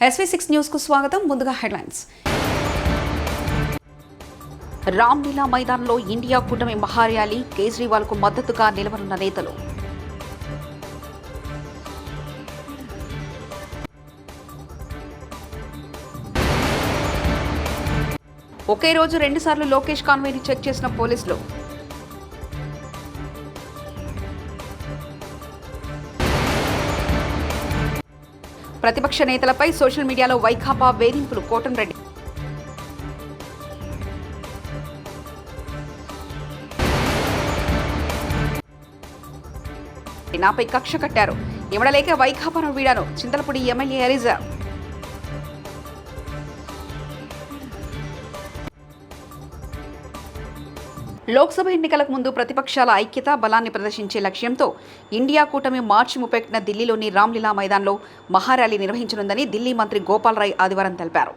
SV6 news కు స్వాగతం. ముందుగా హెడ్లైన్స్. రామ్లీలా మైదానంలో ఇండియా కూటమి మహార్యాలీ, కేజ్రీవాల్ కు మద్దతుగా నిలవనున్న నేతలు. ఒకే రోజు 2 సార్లు లోకేష్ కాన్వేని చెక్ చేసిన పోలీసులు. ప్రతిపక్ష నేతలపై సోషల్ మీడియాలో వైకాపా వేధింపులు. కోటంరెడ్డి. నాపై కక్ష కట్టారు, ఇవ్వడలేక వైకాపాను వీడాను. చింతలపూడి ఎమ్మెల్యే ఎలిజా. లోక్సభ ఎన్నికలకు ముందు ప్రతిపక్షాల ఐక్యత బలాన్ని ప్రదర్శించే లక్ష్యంతో ఇండియా కూటమి మార్చి 31న ఢిల్లీలోని రామ్లీలా మైదాన్లో మహార్యాలీ నిర్వహించనుందని ఢిల్లీ మంత్రి గోపాల్ రాయ్ ఆదివారం తెలిపారు.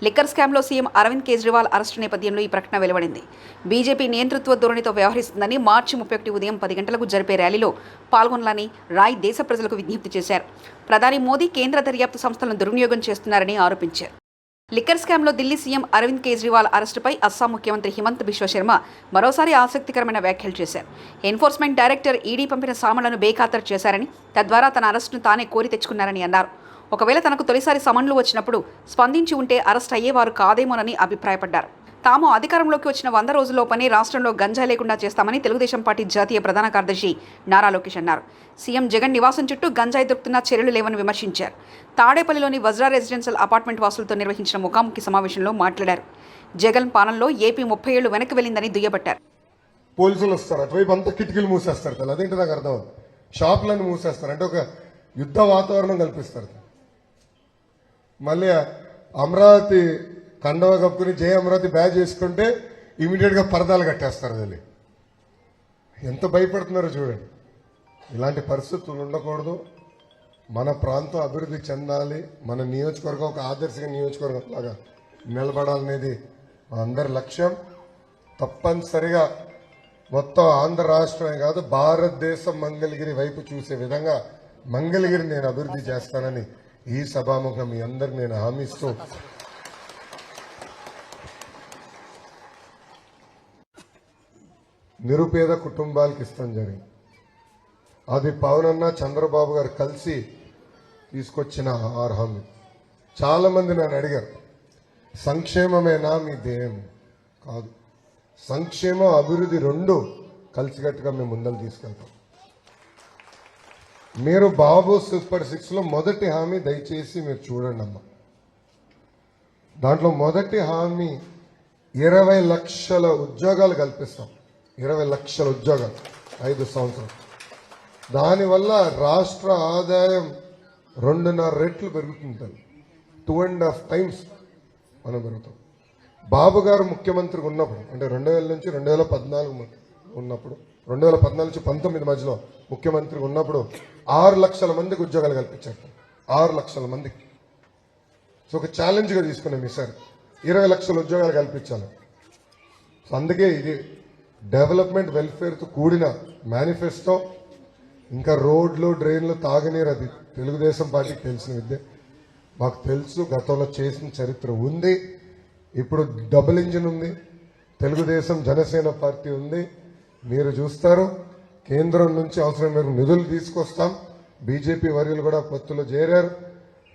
లిక్కర్ స్కామ్లో సీఎం అరవింద్ కేజ్రీవాల్ అరెస్టు నేపథ్యంలో ఈ ప్రకటన వెలువడింది. బీజేపీ నియంతృత్వ ధోరణితో వ్యవహరిస్తుందని మార్చి 31 ఉదయం 10 గంటలకు జరిపే ర్యాలీలో పాల్గొనాలని రాయ్ దేశ ప్రజలకు విజ్ఞప్తి చేశారు. ప్రధాని మోదీ కేంద్ర దర్యాప్తు సంస్థలను దుర్వినియోగం చేస్తున్నారని ఆరోపించారు. లిక్కర్ స్కామ్లో ఢిల్లీ సీఎం అరవింద్ కేజ్రీవాల్ అరెస్టుపై అస్సాం ముఖ్యమంత్రి హిమంత్ బిశ్వ శర్మ మరోసారి ఆసక్తికరమైన వ్యాఖ్యలు చేశారు. ఎన్ఫోర్స్మెంట్ డైరెక్టర్ ఈడీ పంపిన సామన్లను బేఖాతరు చేశారని, తద్వారా తన అరెస్టును తానే కోరి తెచ్చుకున్నారని అన్నారు. ఒకవేళ తనకు తొలిసారి సమన్లు వచ్చినప్పుడు స్పందించి ఉంటే అరెస్ట్ అయ్యేవారు కాదేమోనని అభిప్రాయపడ్డారు. తాము అధికారంలోకి వచ్చిన 100 రోజుల్లోపనే రాష్ట్రంలో గంజాయి లేకుండా చేస్తామని తెలుగుదేశం పార్టీ జాతీయ ప్రధాన కార్యదర్శి నారా లోకేష్ అన్నారు. సీఎం జగన్ నివాసం చుట్టూ గంజాయి దొరుకుతున్నా చర్యలు లేవని విమర్శించారు. తాడేపల్లిలోని వజ్రా రెసిడెన్షియల్ అపార్ట్మెంట్ వాసులతో నిర్వహించిన ముఖాముఖి సమావేశంలో మాట్లాడారు. జగన్ పాలనలో ఏపీ 30 ఏళ్లు వెనక్కి వెళ్లిందని దుయ్యబట్టారు. పోలీసులు వస్తారు, అటువైపు అంతా కిటికీలు మూసేస్తారు. అదేంటి నాకు అర్థం. షాపులను మూసేస్తారు, అంటే ఒక యుద్ధ వాతావరణం కల్పిస్తారు. మళ్ళీ అమరావతి కండవ కప్పుకుని జయ అమరావతి బ్యాజ్ చేసుకుంటే ఇమీడియట్ గా పరదాలు కట్టేస్తారు. అది ఎంత భయపడుతున్నారో చూడండి. ఇలాంటి పరిస్థితులు ఉండకూడదు. మన ప్రాంతం అభివృద్ధి చెందాలి, మన నియోజకవర్గం ఒక ఆదర్శ నియోజకవర్గం లాగా నిలబడాలనేది అందరి లక్ష్యం. తప్పనిసరిగా మొత్తం ఆంధ్ర రాష్ట్రమే కాదు, భారతదేశం మంగళగిరి వైపు చూసే విధంగా మంగళగిరి నేను అభివృద్ధి చేస్తానని ఈ సభాముఖం మీ అందరికి నేను హామీస్తూ, నిరుపేద కుటుంబాలకు ఇస్తాం జరిగింది. అది పవన్ అన్న చంద్రబాబు గారు కలిసి తీసుకొచ్చిన హామీ. చాలా మంది నన్ను అడిగారు, సంక్షేమమేనా మీ ధ్యేయం? కాదు, సంక్షేమం అభివృద్ధి రెండు కలిసికట్టుగా మేము ముందలు తీసుకెళ్తాం. మీరు బాబు సూపర్ 6లో మొదటి హామీ దయచేసి మీరు చూడండి అమ్మా. దాంట్లో మొదటి హామీ 20 లక్షల ఉద్యోగాలు కల్పిస్తాం. 20 లక్షల ఉద్యోగాలు 5 సంవత్సరాలు. దానివల్ల రాష్ట్ర ఆదాయం 2.5 రెట్లు పెరుగుతుంటుంది. 2.5 టైమ్స్ మనం పెరుగుతాం. బాబు గారు ముఖ్యమంత్రిగా ఉన్నప్పుడు, అంటే 2000 నుంచి 2014 ఉన్నప్పుడు, 2014 నుంచి 19 మధ్యలో ముఖ్యమంత్రిగా ఉన్నప్పుడు 6 లక్షల మందికి ఉద్యోగాలు కల్పించారు. 6 లక్షల మందికి. సో ఒక ఛాలెంజ్గా తీసుకున్నాం ఈసారి 20 లక్షల ఉద్యోగాలు కల్పించాలి. సో అందుకే ఇది డెవలప్మెంట్ వెల్ఫేర్తో కూడిన మేనిఫెస్టో. ఇంకా రోడ్లు, డ్రైన్లు, తాగునీరు అది తెలుగుదేశం పార్టీకి తెలిసిన విద్య. మాకు తెలుసు, గతంలో చేసిన చరిత్ర ఉంది. ఇప్పుడు డబుల్ ఇంజిన్ ఉంది, తెలుగుదేశం జనసేన పార్టీ ఉంది. మీరు చూస్తారు, కేంద్రం నుంచి అవసరం మేరకు నిధులు తీసుకొస్తాం. బీజేపీ వర్యులు కూడా పొత్తులో చేరారు.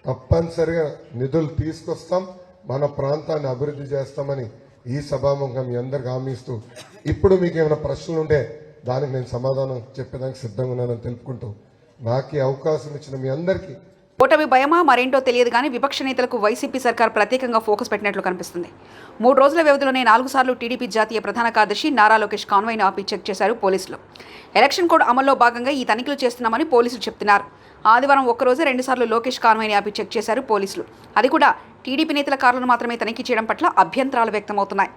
తప్పనిసరిగా నిధులు తీసుకొస్తాం, మన ప్రాంతాన్ని అభివృద్ధి చేస్తామని ఈ సభాముఖంగా మీ అందరికి హామీస్తూ, ఇప్పుడు మీకు ఏమైనా ప్రశ్నలు ఉంటే దానికి నేను సమాధానం చెప్పేదానికి సిద్ధంగా ఉన్నానని తెలుపుకుంటూ, నాకు ఈ అవకాశం ఇచ్చిన మీ అందరికీ. ఓటమి భయమా మరేంటో తెలియదు కానీ విపక్ష నేతలకు వైసీపీ సర్కార్ ప్రత్యేకంగా ఫోకస్ పెట్టినట్లు కనిపిస్తుంది. 3 రోజుల వ్యవధిలోనే 4 సార్లు టీడీపీ జాతీయ ప్రధాన కార్యదర్శి నారా లోకేష్ కాన్వాయ్ను ఆపి చెక్ చేశారు పోలీసులు. ఎలక్షన్ కోడ్ అమల్లో భాగంగా ఈ తనిఖీలు చేస్తున్నామని పోలీసులు చెప్తున్నారు. ఆదివారం ఒక్కరోజే 2 సార్లు లోకేష్ కాన్వాయ్ని ఆపి చెక్ చేశారు పోలీసులు. అది కూడా టీడీపీ నేతల కార్లను మాత్రమే తనిఖీ చేయడం పట్ల అభ్యంతరాలు వ్యక్తమవుతున్నాయి.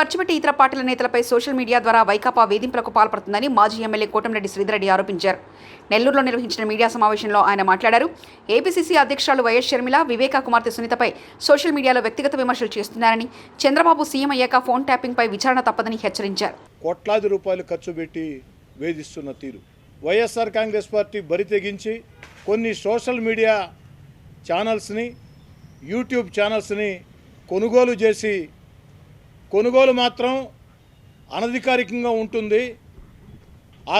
ఖర్చు పెట్టి ఇతర పార్టీల నేతలపై సోషల్ మీడియా ద్వారా వైకాపా వేధింపులకు పాల్పడుతుందని మాజీ ఎమ్మెల్యే కోటంరెడ్డి శ్రీధర్రెడ్డి ఆరోపించారు. నెల్లూరులో నిర్వహించిన మీడియా సమావేశంలో ఆయన మాట్లాడారు. ఏపీసీసీ అధ్యక్షురాలు వైఎస్ షర్మిల, వివేకా కుమార్తె సునీతపై సోషల్ మీడియాలో వ్యక్తిగత విమర్శలు చేస్తున్నారని, చంద్రబాబు సీఎం అయ్యాక ఫోన్ ట్యాపింగ్పై విచారణ తప్పదని హెచ్చరించారు. కోట్లాది రూపాయలు ఖర్చు పెట్టి వేధిస్తున్న తీరు, వైఎస్ఆర్ కాంగ్రెస్ పార్టీ బరి తెగించి కొన్ని సోషల్ మీడియా ఛానల్స్ని, యూట్యూబ్ ఛానల్స్ని కొనుగోలు చేసి, కొనుగోలు మాత్రం అనధికారికంగా ఉంటుంది. ఆ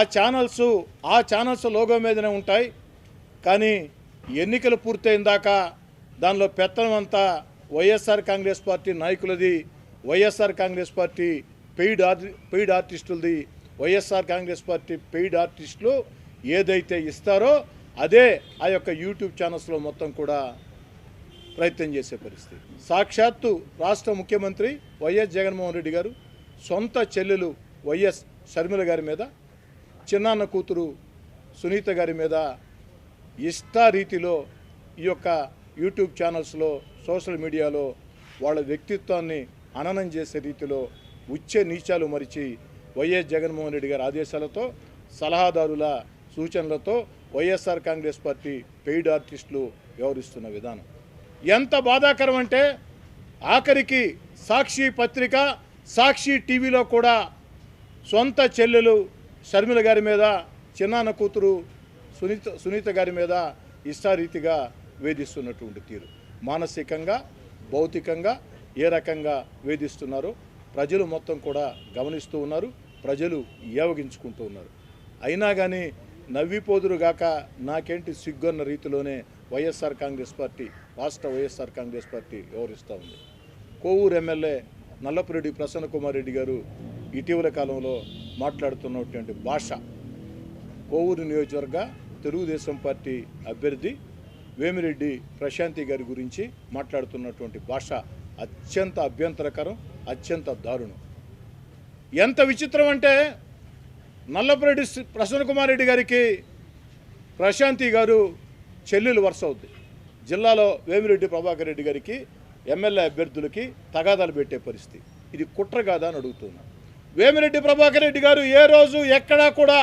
ఛానల్స్ లోగో మీదనే ఉంటాయి. కానీ ఎన్నికలు పూర్తయిన దాకా దానిలో పెత్తనం అంతా వైఎస్ఆర్ కాంగ్రెస్ పార్టీ నాయకులది, వైఎస్ఆర్ కాంగ్రెస్ పార్టీ పెయిడ్ ఆర్టిస్టులది. వైఎస్ఆర్ కాంగ్రెస్ పార్టీ పెయిడ్ ఆర్టిస్టులు ఏదైతే ఇస్తారో అదే ఆ యొక్క యూట్యూబ్ ఛానల్స్లో మొత్తం కూడా ప్రయత్నం చేసే పరిస్థితి. సాక్షాత్తు రాష్ట్ర ముఖ్యమంత్రి వైఎస్ జగన్మోహన్ రెడ్డి గారు సొంత చెల్లెలు వైఎస్ షర్మిల గారి మీద, చిన్నాన్న కూతురు సునీత గారి మీద ఇష్టారీతిలో ఈ యొక్క యూట్యూబ్ ఛానల్స్లో, సోషల్ మీడియాలో వాళ్ళ వ్యక్తిత్వాన్ని హననం చేసే రీతిలో ఉచ్చ నీచాలు మరిచి వైఎస్ జగన్మోహన్ రెడ్డి గారి ఆదేశాలతో, సలహాదారుల సూచనలతో వైఎస్ఆర్ కాంగ్రెస్ పార్టీ పెయిడ్ ఆర్టిస్టులు వ్యవహరిస్తున్న విధానం ఎంత బాధాకరం అంటే, ఆఖరికి సాక్షి పత్రిక, సాక్షి టీవీలో కూడా సొంత చెల్లెలు షర్మిల గారి మీద, చిన్నాన్న కూతురు సునీత గారి మీద ఇష్టారీతిగా వేధిస్తున్నటువంటి తీరు, మానసికంగా, భౌతికంగా ఏ రకంగా వేధిస్తున్నారో ప్రజలు మొత్తం కూడా గమనిస్తూ ఉన్నారు. ప్రజలు ఏవగించుకుంటూ ఉన్నారు. అయినా కానీ నవ్విపోదురుగాక నాకేంటి సిగ్గన్న రీతిలోనే వైఎస్ఆర్ కాంగ్రెస్ పార్టీ, రాష్ట్ర వైఎస్ఆర్ కాంగ్రెస్ పార్టీ వ్యవహరిస్తూ ఉంది. కోవూరు ఎమ్మెల్యే నల్లపురెడ్డి ప్రసన్న కుమార్ రెడ్డి గారు ఇటీవల కాలంలో మాట్లాడుతున్నటువంటి భాష, కోవూరు నియోజకవర్గ తెలుగుదేశం పార్టీ అభ్యర్థి వేమిరెడ్డి ప్రశాంతి గారి గురించి మాట్లాడుతున్నటువంటి భాష అత్యంత అభ్యంతరకరం, అత్యంత దారుణం. ఎంత విచిత్రం అంటే, నల్లపురెడ్డి ప్రసన్న కుమార్ రెడ్డి గారికి ప్రశాంతి గారు చెల్లెలు వరుస అవుద్ది. జిల్లాలో వేమిరెడ్డి ప్రభాకర్ రెడ్డి గారికి ఎమ్మెల్యే అభ్యర్థులకి తగాదాలు పెట్టే పరిస్థితి. ఇది కుట్ర కాదా అని అడుగుతున్నా. వేమిరెడ్డి ప్రభాకర్ రెడ్డి గారు ఏ రోజు ఎక్కడా కూడా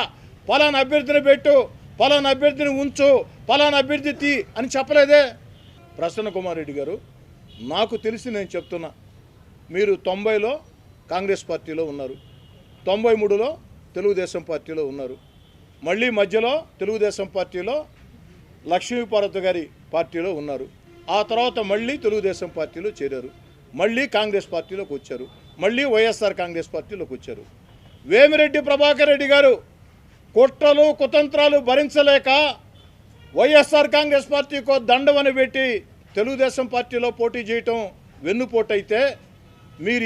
పలానా అభ్యర్థిని పెట్టు, పలానా అభ్యర్థిని ఉంచు, పలానా అభ్యర్థి తీ అని చెప్పలేదే. ప్రసన్న కుమార్ రెడ్డి గారు, నాకు తెలిసి నేను చెప్తున్నా, మీరు 90లో కాంగ్రెస్ పార్టీలో ఉన్నారు, 93లో తెలుగుదేశం పార్టీలో ఉన్నారు, మళ్ళీ మధ్యలో తెలుగుదేశం పార్టీలో లక్ష్మీపార్వతి గారి పార్టీలో ఉన్నారు, ఆ తర్వాత మళ్ళీ తెలుగుదేశం పార్టీలో చేరారు, మళ్ళీ కాంగ్రెస్ పార్టీలోకి వచ్చారు, మళ్ళీ వైఎస్ఆర్ కాంగ్రెస్ పార్టీలోకి వచ్చారు. వేమిరెడ్డి ప్రభాకర్ రెడ్డి గారు కుట్రలు కుతంత్రాలు భరించలేక వైఎస్ఆర్ కాంగ్రెస్ పార్టీకో దండవని పెట్టి తెలుగుదేశం పార్టీలో పోటీ చేయటం వెన్నుపోటైతే, మీరు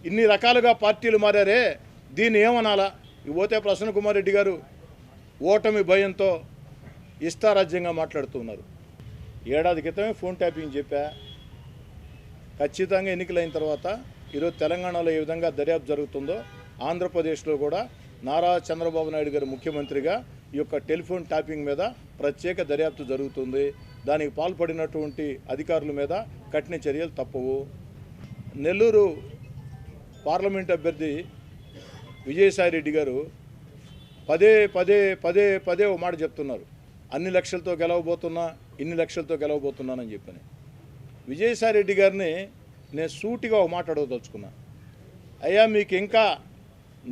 ఇన్ని రకాలుగా పార్టీలు మారారే, దీన్ని ఏమనాలా? ఇకపోతే ప్రసన్న కుమార్ రెడ్డి గారు ఓటమి భయంతో ఇష్టారాజ్యంగా మాట్లాడుతున్నారు. ఏడాది క్రితమే ఫోన్ ట్యాపింగ్ చెప్పా. ఖచ్చితంగా ఎన్నికలైన తర్వాత ఈరోజు తెలంగాణలో ఏ విధంగా దర్యాప్తు జరుగుతుందో, ఆంధ్రప్రదేశ్లో కూడా నారా చంద్రబాబు నాయుడు గారు ముఖ్యమంత్రిగా ఈ యొక్క టెలిఫోన్ ట్యాపింగ్ మీద ప్రత్యేక దర్యాప్తు జరుగుతుంది. దానికి పాల్పడినటువంటి అధికారుల మీద కఠిన చర్యలు తప్పవు. నెల్లూరు పార్లమెంట్ అభ్యర్థి విజయసాయిరెడ్డి గారు పదే ఓ మాట చెప్తున్నారు, అన్ని లక్షలతో గెలవబోతున్నా, ఇన్ని లక్షలతో గెలవబోతున్నానని చెప్పని. విజయసాయిరెడ్డి గారిని నేను సూటిగా ఒక మాట అడగదలుచుకున్నా. అయ్యా, మీకు ఇంకా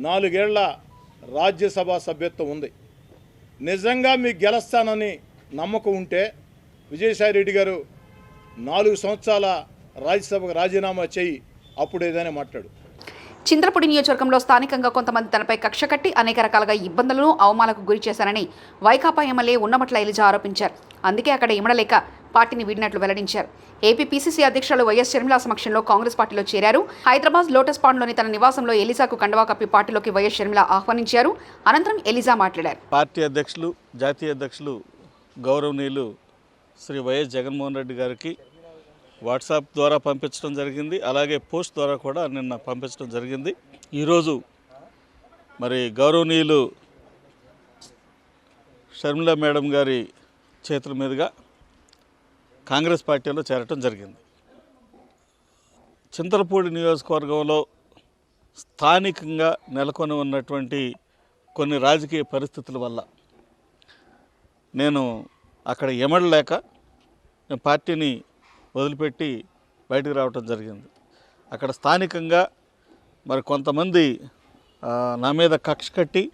4 ఏళ్ల రాజ్యసభ సభ్యత్వం ఉంది. నిజంగా మీకు గెలుస్తానని నమ్మకం ఉంటే విజయసాయిరెడ్డి గారు 4 సంవత్సరాల రాజ్యసభకు రాజీనామా చేయి, అప్పుడు ఏదైనా మాట్లాడు. చింతలపూడి నియోజకవర్గంలో స్థానికంగా కొంతమంది తనపై కక్ష కట్టి అనేక రకాలుగా ఇబ్బందులను, అవమానాలకు గురి చేశారని వైకాపా ఎమ్మెల్యే ఉన్నమట్ల ఎలిజా ఆరోపించారు. అందుకే అక్కడ ఇమడలేక పార్టీని వీడినట్లు వెల్లడించారు. ఏపీ పీసీసీ అధ్యక్షులు వైఎస్ షర్మిల సమక్షంలో కాంగ్రెస్ పార్టీలో చేరారు. హైదరాబాద్ లోటస్ పాండ్లోని తన నివాసంలో ఎలిజాకు కండవా కప్పి పార్టీలోకి వైఎస్ షర్మిల ఆహ్వానించారు. అనంతరం ఎలిజా మాట్లాడారు. పార్టీ అధ్యక్షులు, జాతీయ అధ్యక్షులు గౌరవనీయులు శ్రీ వైఎస్ జగన్మోహన్ రెడ్డి గారికి వాట్సాప్ ద్వారా పంపించడం జరిగింది. అలాగే పోస్ట్ ద్వారా కూడా నిన్న పంపించడం జరిగింది. ఈరోజు మరి గౌరవనీయులు షర్మిల మేడం గారి చేతుల మీదుగా కాంగ్రెస్ పార్టీలో చేరటం జరిగింది. చింతలపూడి నియోజకవర్గంలో స్థానికంగా నెలకొని ఉన్నటువంటి కొన్ని రాజకీయ పరిస్థితుల వల్ల నేను అక్కడ ఎమడలేక నేను పార్టీని వదిలిపెట్టి బయటకు రావటం జరిగింది. అక్కడ స్థానికంగా మరి కొంతమంది నా మీద కక్ష కట్టి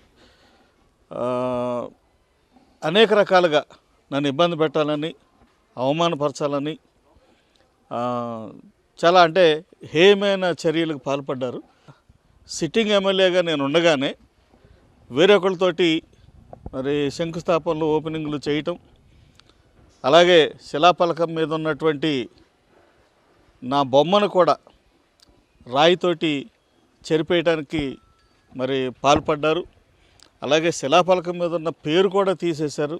అనేక రకాలుగా నన్ను ఇబ్బంది పెట్టాలని, అవమానపరచాలని, చాలా అంటే హేయమైన చర్యలకు పాల్పడ్డారు. సిట్టింగ్ ఎమ్మెల్యేగా నేను ఉండగానే వేరొకరితోటి మరి శంకుస్థాపనలు, ఓపెనింగ్లు చేయటం, అలాగే శిలాఫలకం మీద ఉన్నటువంటి నా బొమ్మను కూడా రాయితోటి చెరిపేయడానికి మరి పాల్పడ్డారు. అలాగే శిలాఫలకం మీద ఉన్న పేరు కూడా తీసేశారు.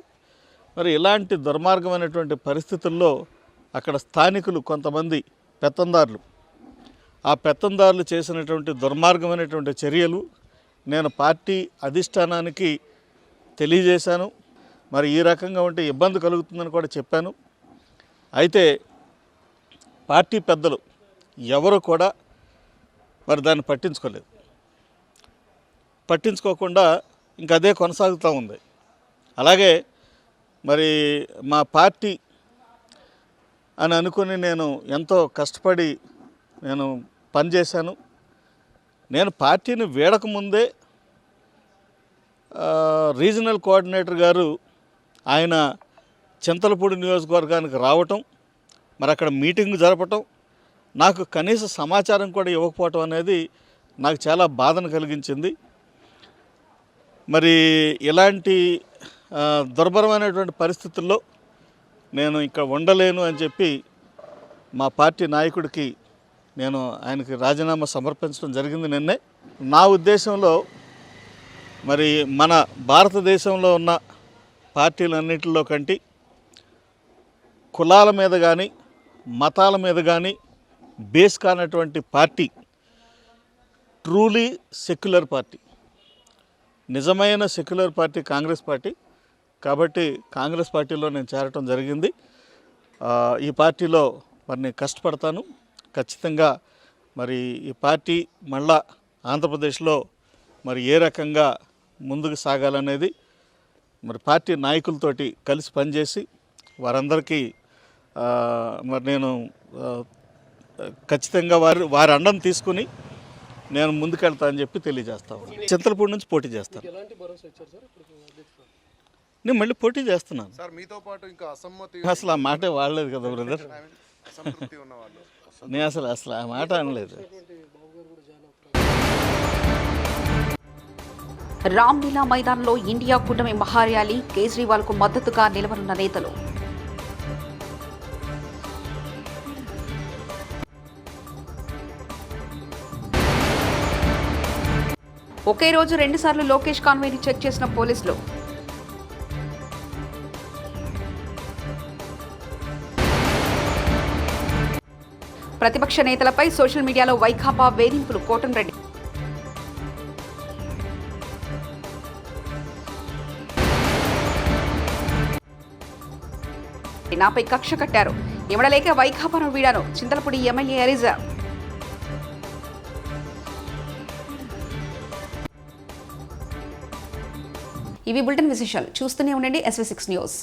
మరి ఇలాంటి దుర్మార్గమైనటువంటి పరిస్థితుల్లో అక్కడ స్థానికులు కొంతమంది పెత్తందారులు, ఆ పెత్తందారులు చేసినటువంటి దుర్మార్గమైనటువంటి చర్యలు నేను పార్టీ అధిష్టానానికి తెలియజేశాను. మరి ఈ రకంగా ఉంటే ఇబ్బంది కలుగుతుందని కూడా చెప్పాను. అయితే పార్టీ పెద్దలు ఎవరు కూడా మరి దాన్ని పట్టించుకోకుండా ఇంక అదే కొనసాగుతూ ఉంది. అలాగే మరి మా పార్టీ అని అనుకుని నేను ఎంతో కష్టపడి నేను పనిచేశాను. నేను పార్టీని వీడకముందే రీజనల్ కోఆర్డినేటర్ గారు ఆయన చింతలపూడి నియోజకవర్గానికి రావటం, మరి అక్కడ మీటింగ్ జరపటం, నాకు కనీస సమాచారం కూడా ఇవ్వకపోవటం అనేది నాకు చాలా బాధను కలిగించింది. మరి ఇలాంటి దుర్భరమైనటువంటి పరిస్థితుల్లో నేను ఇక్కడ ఉండలేను అని చెప్పి మా పార్టీ నాయకుడికి నేను ఆయనకి రాజీనామా సమర్పించడం జరిగింది నిన్నే. నా ఉద్దేశంలో మరి మన భారతదేశంలో ఉన్న పార్టీలన్నింటిలో కంటే కులాల మీద కానీ మతాల మీద కానీ బేస్ కానటువంటి పార్టీ ట్రూలీ సెక్యులర్ పార్టీ, నిజమైన సెక్యులర్ పార్టీ కాంగ్రెస్ పార్టీ. కాబట్టి కాంగ్రెస్ పార్టీలో నేను చేరటం జరిగింది. ఈ పార్టీలో మరి నేను కష్టపడతాను. ఖచ్చితంగా మరి ఈ పార్టీ మళ్ళా ఆంధ్రప్రదేశ్లో మరి ఏ రకంగా ముందుకు సాగాలనేది మరి పార్టీ నాయకులతోటి కలిసి పనిచేసి వారందరికీ మరి నేను ఖచ్చితంగా వారి అండను తీసుకుని నేను ముందుకెళ్తా అని చెప్పి తెలియజేస్తాను. చింతలపూడి నుంచి పోటీ చేస్తాను. నేను మళ్ళీ పోటీ చేస్తున్నాను. సార్ మీతో పాటు ఇంకా అసమ్మతి అసలు ఆ మాటే వాడలేదు కదా బ్రదర్. అసంతృప్తి ఉన్నవాళ్ళు నేను అసలు ఆ మాట అనలేదు. రామ్లీలా మైదానంలో ఇండియా కూటమి మహార్యాలీ, కేజ్రీవాల్కు మద్దతుగా నిలవనున్న నేతలు. ఒకే రోజు 2 సార్లు లోకేష్ కాన్వాయ్ని చెక్ చేసిన పోలీసులు. ప్రతిపక్ష నేతలపై సోషల్ మీడియాలో వైకాపా వేధింపులు. కోటంరెడ్డి. నాపై కక్ష కట్టారు, ఎమడలేక వైకాపాను వీడాను. చింతలపూడి ఎమ్మెల్యే ఎలిజా. ఇవి బులెటిన్ విశేషాలు. చూస్తూనే ఉండండి SV6 న్యూస్.